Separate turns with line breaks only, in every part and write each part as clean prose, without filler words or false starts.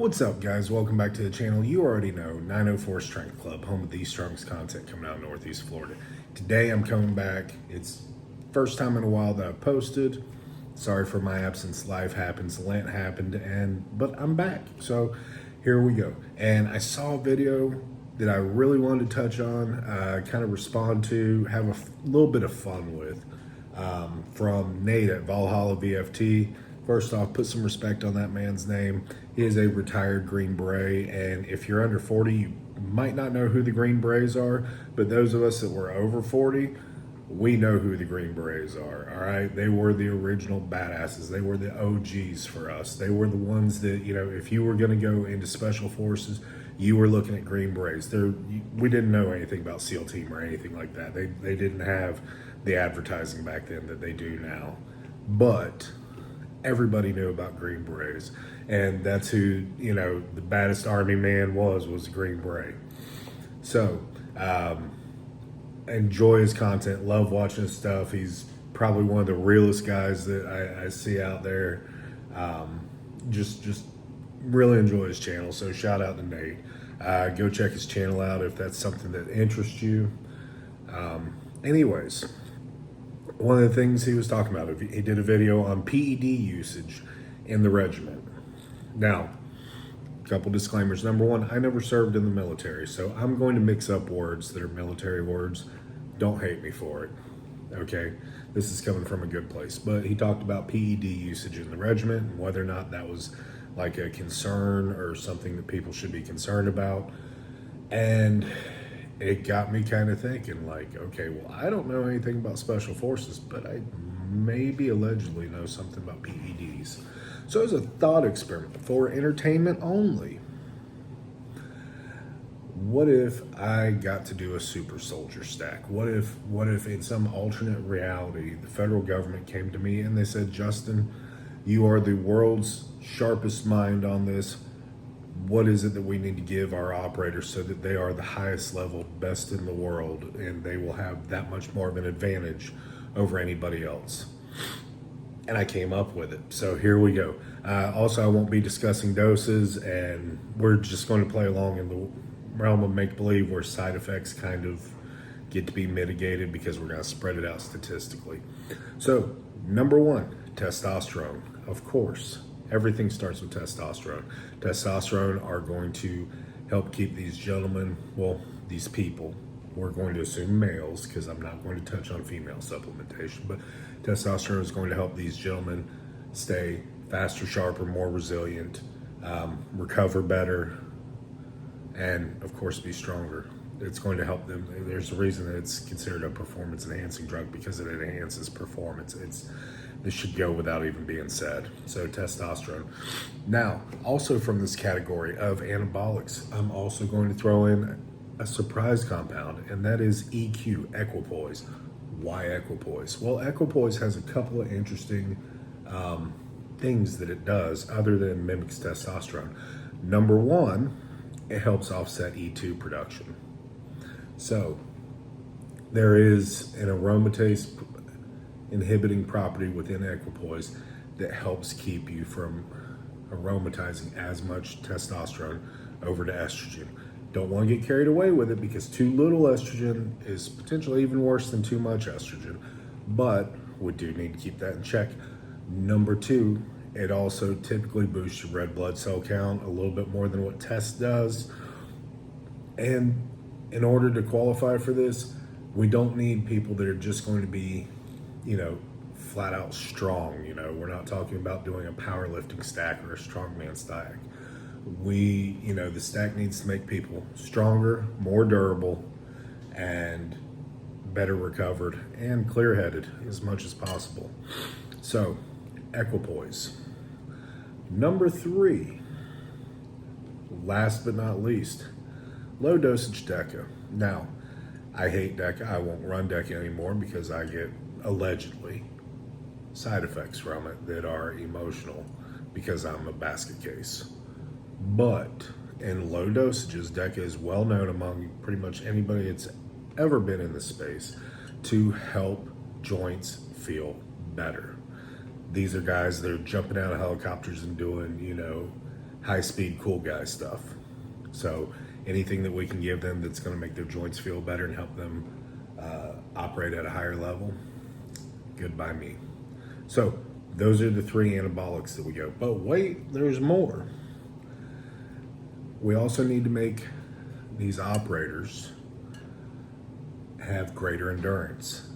What's up, guys? Welcome back to the channel. You already know 904 Strength Club, home of the strongest content coming out of Northeast Florida. Today I'm coming back. It's first time in a while that I've posted. Sorry for my absence. Life happens, Lent happened, but I'm back. So here we go. And I saw a video that I really wanted to touch on, kind of respond to, have a little bit of fun with, from Nate at Valhalla VFT. First off, put some respect on that man's name. He is a retired Green Beret, and if you're under 40, you might not know who the Green Berets are, but those of us that were over 40, we know who the Green Berets are, all right? They were the original badasses. They were the OGs for us. They were the ones that, you know, if you were going to go into Special Forces, you were looking at Green Berets. We didn't know anything about SEAL Team or anything like that. They didn't have the advertising back then that they do now. But everybody knew about Green Berets, and that's who, you know, the baddest Army man was a Green Beret. So enjoy his content, love watching his stuff. He's probably one of the realest guys that I see out there. Just really enjoy his channel, so shout out to Nate. Go check his channel out if that's something that interests you. Anyways, one of the things he was talking about, he did a video on PED usage in the regiment. Now, a couple disclaimers. Number one, I never served in the military, so I'm going to mix up words that are military words. Don't hate me for it, okay? This is coming from a good place. But he talked about PED usage in the regiment and whether or not that was like a concern or something that people should be concerned about. And it got me kind of thinking, like, okay, well, I don't know anything about Special Forces, but I maybe allegedly know something about PEDs. So as a thought experiment for entertainment only, what if I got to do a super soldier stack? What if in some alternate reality, the federal government came to me and they said, Justin, you are the world's sharpest mind on this. What is it that we need to give our operators so that they are the highest level, best in the world, and they will have that much more of an advantage over anybody else? And I came up with it. So here we go. Also, I won't be discussing doses, and we're just going to play along in the realm of make-believe where side effects kind of get to be mitigated because we're going to spread it out statistically. So, number one, testosterone, of course. Everything starts with testosterone. Testosterone are going to help keep these gentlemen, well, these people, we're going to assume males because I'm not going to touch on female supplementation, but testosterone is going to help these gentlemen stay faster, sharper, more resilient, recover better, and of course be stronger. It's going to help them. There's a reason that it's considered a performance enhancing drug, because it enhances performance. This should go without even being said. So testosterone. Now, also from this category of anabolics, I'm also going to throw in a surprise compound, and that is EQ, equipoise. Why equipoise? Well, equipoise has a couple of interesting things that it does other than mimics testosterone. Number one, it helps offset E2 production. So there is an aromatase inhibiting property within equipoise that helps keep you from aromatizing as much testosterone over to estrogen. Don't want to get carried away with it, because too little estrogen is potentially even worse than too much estrogen, but we do need to keep that in check. Number two, it also typically boosts your red blood cell count a little bit more than what test does. And in order to qualify for this, we don't need people that are just going to be, you know, flat out strong. You know, we're not talking about doing a powerlifting stack or a strongman stack. The stack needs to make people stronger, more durable, and better recovered and clear-headed as much as possible. So, equipoise. Number three, last but not least, low dosage DECA. Now, I hate DECA. I won't run DECA anymore because I get, allegedly, side effects from it that are emotional because I'm a basket case. But in low dosages, DECA is well known among pretty much anybody that's ever been in this space to help joints feel better. These are guys that are jumping out of helicopters and doing, high-speed cool guy stuff. So anything that we can give them that's going to make their joints feel better and help them operate at a higher level, good by me. So those are the 3 anabolics that we go. But wait, there's more. We also need to make these operators have greater endurance.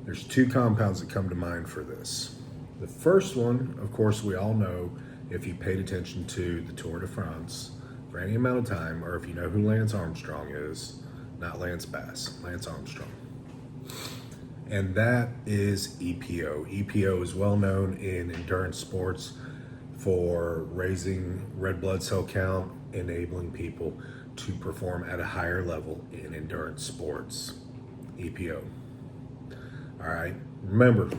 There's 2 compounds that come to mind for this. The first one, of course, we all know if you paid attention to the Tour de France for any amount of time, or if you know who Lance Armstrong is, not Lance Bass, Lance Armstrong. And that is EPO. EPO is well known in endurance sports for raising red blood cell count, enabling people to perform at a higher level in endurance sports. EPO. All right, remember,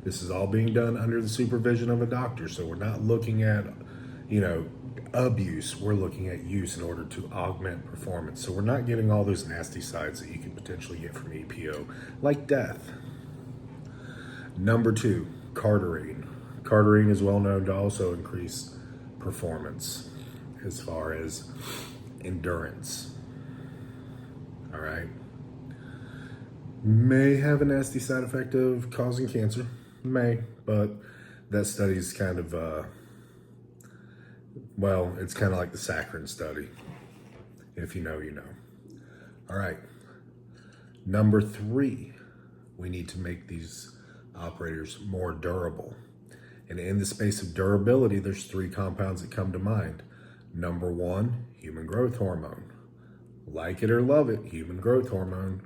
this is all being done under the supervision of a doctor, so we're not looking at, abuse. We're looking at use in order to augment performance. So we're not getting all those nasty sides that you can potentially get from EPO, like death. Number 2, cardarine. Cardarine is well known to also increase performance as far as endurance. All right. May have a nasty side effect of causing cancer. May, but that study is kind of, it's kind of like the saccharin study. If you know, you know. All right. Number 3, we need to make these operators more durable. And in the space of durability, there's 3 compounds that come to mind. Number 1, human growth hormone. Like it or love it, human growth hormone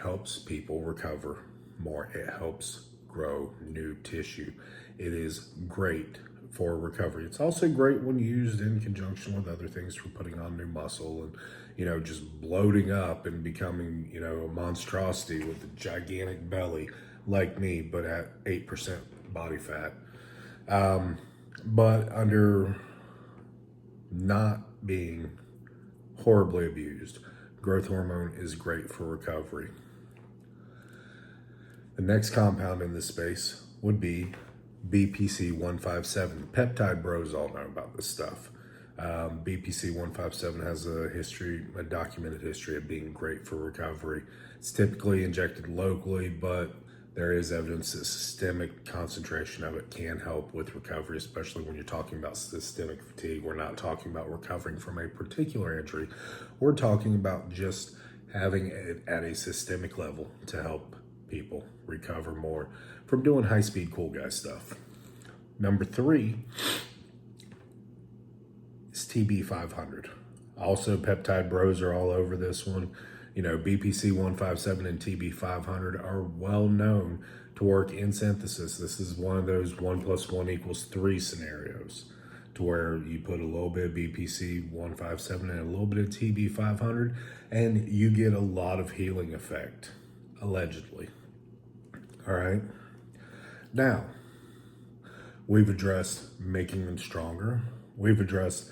helps people recover more. It helps grow new tissue. It is great for recovery. It's also great when used in conjunction with other things for putting on new muscle and, just bloating up and becoming, a monstrosity with a gigantic belly like me, but at 8% body fat. But under not being horribly abused, growth hormone is great for recovery. The next compound in this space would be BPC 157. Peptide bros all know about this stuff. BPC 157 has a documented history of being great for recovery. It's typically injected locally, but there is evidence that systemic concentration of it can help with recovery, especially when you're talking about systemic fatigue. We're not talking about recovering from a particular injury. We're talking about just having it at a systemic level to help people recover more from doing high-speed cool guy stuff. Number 3 is TB 500. Also, peptide bros are all over this one. BPC 157 and TB 500 are well known to work in synthesis. This is one of those 1 + 1 = 3 scenarios, to where you put a little bit of BPC 157 and a little bit of TB 500, and you get a lot of healing effect, allegedly. All right. Now, we've addressed making them stronger. We've addressed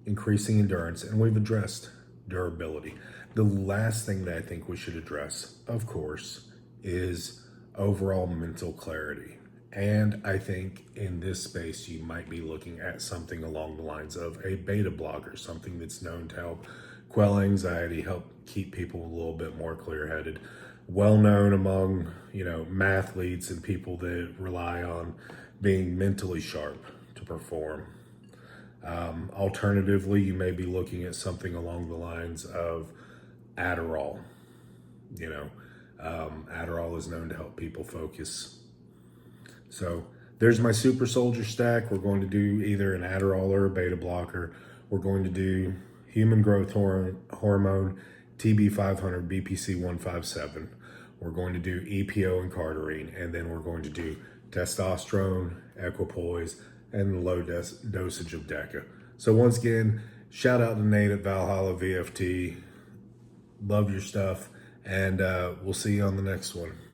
increasing endurance, and we've addressed durability. The last thing that I think we should address, of course, is overall mental clarity. And I think in this space, you might be looking at something along the lines of a beta blocker, something that's known to help quell anxiety, help keep people a little bit more clear-headed. Well known among, mathletes and people that rely on being mentally sharp to perform. Alternatively, you may be looking at something along the lines of Adderall. Adderall is known to help people focus. So there's my super soldier stack. We're going to do either an Adderall or a beta blocker. We're going to do human growth hormone, TB 500, BPC 157. We're going to do EPO and cardarine, and then we're going to do testosterone, equipoise, and low dosage of DECA. So once again, shout out to Nate at Valhalla VFT. Love your stuff, and we'll see you on the next one.